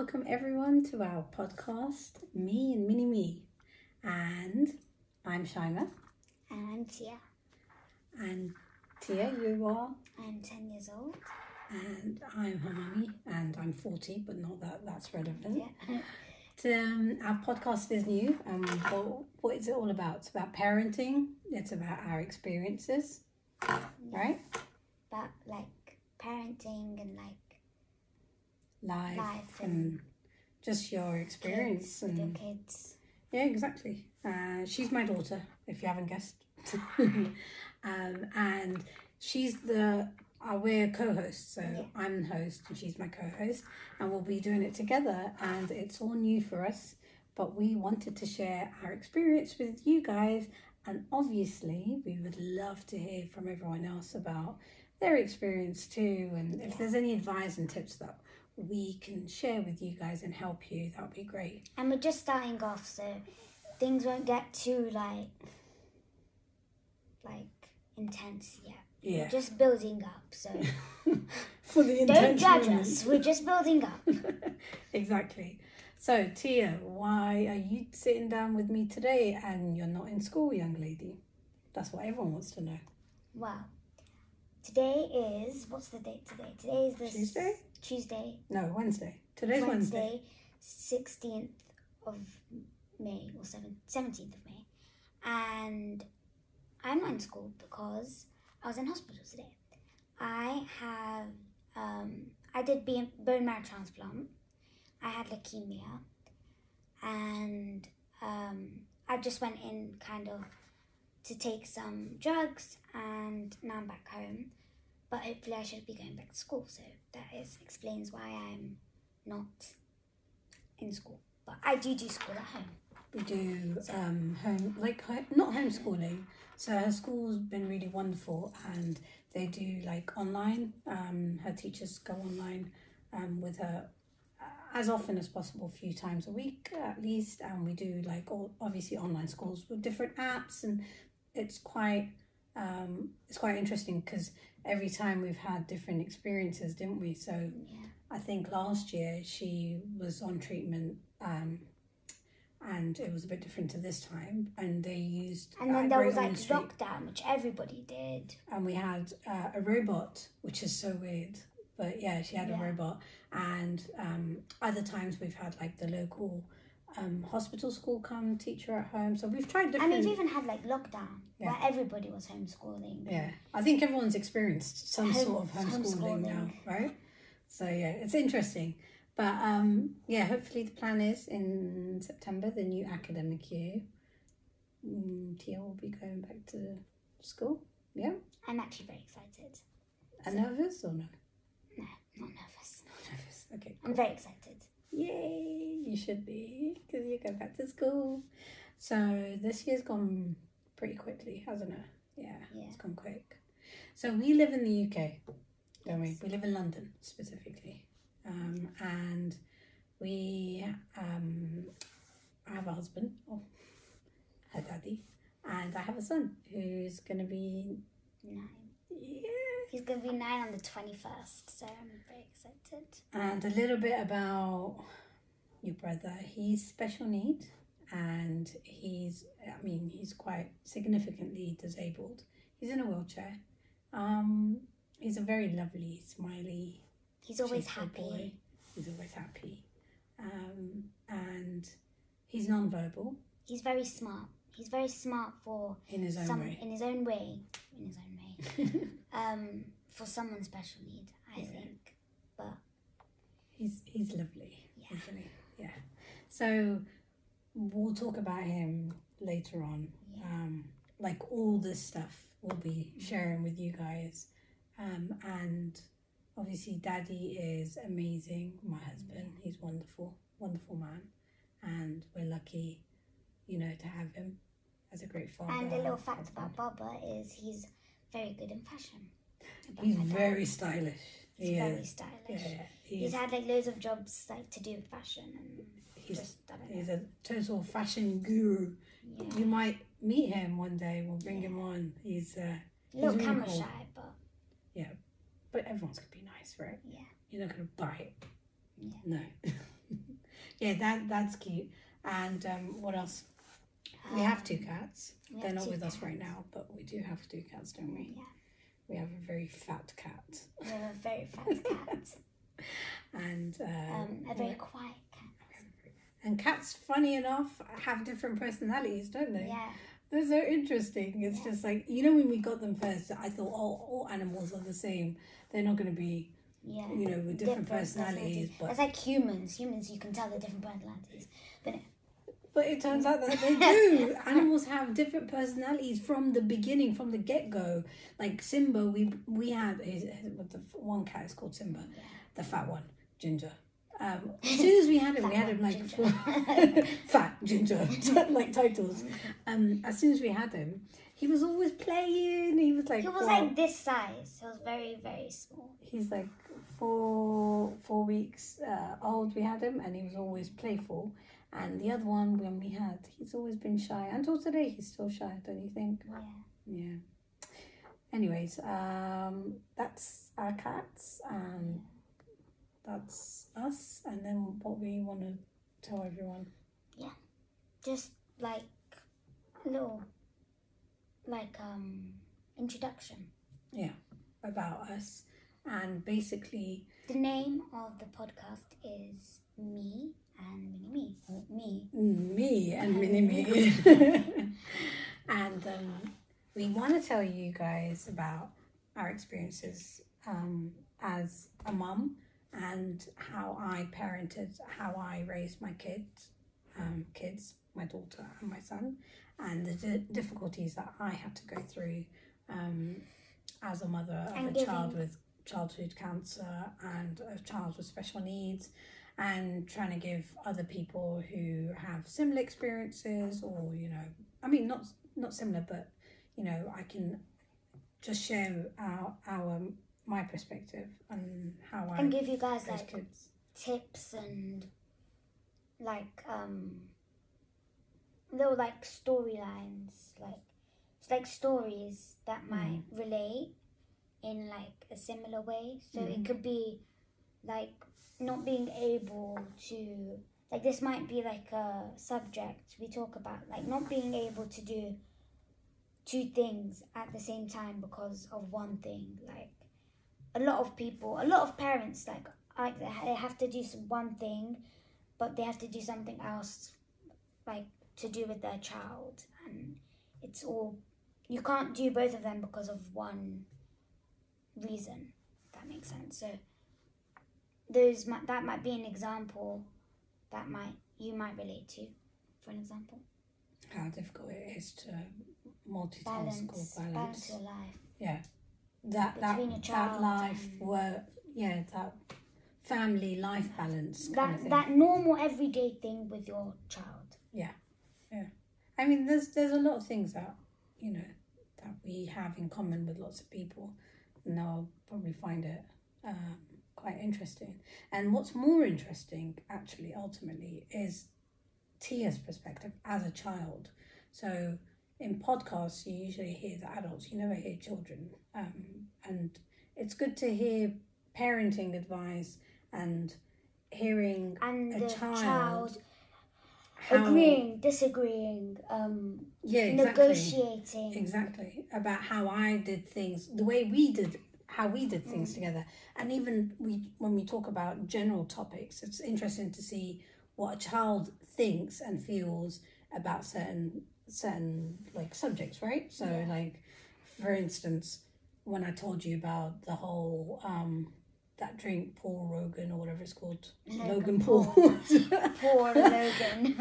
welcome everyone to our podcast, Me and Mini Me. And I'm Shaima. And I'm Tia. And Tia, you are? I'm 10 years old. And I'm her mummy, and I'm 40, but not that's relevant. Yeah. Our podcast is new, and what is it all about? It's about parenting. It's about our experiences, right? About like parenting and like Life and just your experience kids, with your kids. Yeah, exactly. She's my daughter, if you haven't guessed. And she's we're co-hosts, so yeah. I'm the host and she's my co-host, and we'll be doing it together, and it's all new for us, but we wanted to share our experience with you guys, and obviously we would love to hear from everyone else about their experience too, and if there's any advice and tips that we can share with you guys and help you, that would be great. And we're just starting off, so things won't get too like intense yet. Yeah. We're just building up, so for the don't judge us. We're just building up. Exactly. So Tia, why are you sitting down with me today and you're not in school, young lady? That's what everyone wants to know. Well, today is, what's the date today? Today is the Tuesday? Tuesday. No, Wednesday. Today's Wednesday. 16th of May or 17th of May. And I'm not in school because I was in hospital today. I did bone marrow transplant. I had leukemia. And I just went in kind of to take some drugs, and now I'm back home. But hopefully I should be going back to school, so that explains why I'm not in school. But I do school at home. We do not homeschooling. So her school's been really wonderful, and they do like online. Her teachers go online with her as often as possible, a few times a week at least. And we do obviously online schools with different apps, and it's quite interesting because every time we've had different experiences, didn't we? So yeah. I think last year she was on treatment, and it was a bit different to this time, and they used and then there was lockdown, which everybody did, and we had a robot, which is so weird, but yeah, she had a robot. And other times we've had the local hospital school come teach her at home, so we've tried different. And we've even had lockdown where everybody was homeschooling. Yeah, I think everyone's experienced some sort of homeschooling now, right? So yeah, it's interesting. But hopefully the plan is in September, the new academic year, Tia will be going back to school. Yeah. I'm actually very excited. Nervous or no? No, not nervous. Not nervous. Okay. Cool. I'm very excited. Yay! You should be, because you go back to school. So this year's gone pretty quickly, hasn't it? Yeah. It's gone quick. So we live in the UK, don't we? We live in London specifically. And we I have a husband, her daddy, and I have a son who's going to be 9. Yeah. He's going to be 9 on the 21st, so I'm very excited. And a little bit about your brother. He's special need, and he's quite significantly disabled. He's in a wheelchair. He's a very lovely, smiley, he's always happy. Boy. He's always happy. And he's non-verbal. He's very smart. He's very smart in his own way. For someone special need, I think. But he's lovely, isn't he? Yeah. So we'll talk about him later on. Yeah. All this stuff we'll be sharing with you guys. And obviously Daddy is amazing, my husband. He's wonderful, wonderful man. And we're lucky, to have him as a great father. And a little fact about Baba is he's very good in fashion. He's very stylish. He's very stylish. Yeah, he's had loads of jobs to do with fashion, and he's a total fashion guru. Yeah. You might meet him one day. We'll bring him on. He's a little really camera cool. shy, but but everyone's gonna be nice, right? Yeah. You're not gonna buy it. Yeah. No. Yeah, that's cute. And what else? We have two cats. We They're have not two with us cats. right now, but we do have two cats, don't we? Yeah. We have a very fat cat. We have a very fat cat. And A very quiet cat. and cats, funny enough, have different personalities, don't they? Yeah. They're so interesting. It's just like, you know, when we got them first, I thought, oh, all animals are the same. They're not going to be, Yeah. you know, with different personalities. But it's like humans. Humans, you can tell they're different personalities. But it turns out that they do. Animals have different personalities from the beginning, from the get-go. Like Simba, we had the one cat is called Simba, the fat one, Ginger. As soon as we had him like fat Ginger, like titles. As soon as we had him, he was always playing. He was like like this size. He was very, very small. He's like 4 weeks old. We had him, and he was always playful. And the other one, when we had, he's always been shy. Until today, he's still shy, don't you think? Yeah. Yeah. Anyways, that's our cats, and that's us. And then what we want to tell everyone. Just like little, like introduction. About us. And basically, The name of the podcast is Me and Mini Me. me and Mini-Me. And we want to tell you guys about our experiences as a mum and how I parented, how I raised my kids, my daughter and my son, and the difficulties that I had to go through as a mother of And a child with childhood cancer and a child with special needs, and trying to give other people who have similar experiences, or, you know, I mean, not similar, but, you know, I can just share my perspective and how I And give you guys raise like kids. tips and like little like storylines, like it's like stories that might relate in like a similar way. So it could be like not being able to, like, this might be like a subject we talk about, like not being able to do two things at the same time because of one thing. Like a lot of parents, like they have to do one thing, but they have to do something else, like to do with their child, and it's all, you can't do both of them because of one reason, if that makes sense. So that might be an example that you might relate to, for an example. How difficult it is to multitask or balance your life. Yeah, that life work. Yeah, that family life balance kind of thing. That normal everyday thing with your child. Yeah. I mean, there's a lot of things that, you know, that we have in common with lots of people, and they'll probably find it quite interesting. And what's more interesting, actually, ultimately, is Tia's perspective as a child. So in podcasts, you usually hear the adults, you never hear children. And it's good to hear parenting advice and hearing and a the child agreeing, disagreeing, negotiating. Exactly. About how I did things, how we did things together. And even when we talk about general topics, it's interesting to see what a child thinks and feels about certain like subjects, right? So like, for instance, when I told you about the whole that drink, Paul Rogan or whatever it's called, Logan Paul. Poor Logan.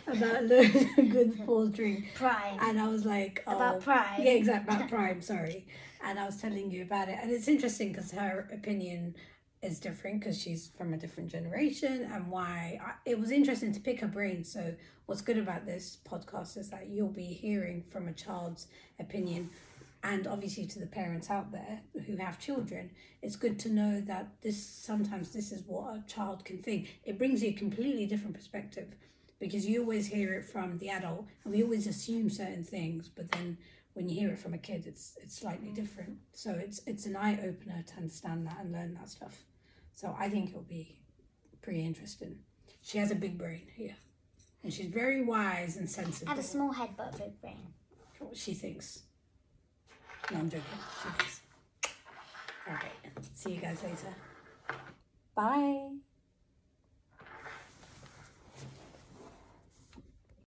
About Logan Paul's drink. Prime. And I was like, about Prime. Yeah, exactly, about Prime, sorry. And I was telling you about it. And it's interesting because her opinion is different because she's from a different generation, and it was interesting to pick her brain. So what's good about this podcast is that you'll be hearing from a child's opinion. And obviously to the parents out there who have children, it's good to know that sometimes this is what a child can think. It brings you a completely different perspective, because you always hear it from the adult and we always assume certain things, but then when you hear it from a kid, it's slightly different. So it's an eye-opener to understand that and learn that stuff. So I think it'll be pretty interesting. She has a big brain here. And she's very wise and sensible. I have a small head but a big brain. She thinks. No, I'm joking. She thinks. All right. See you guys later. Bye.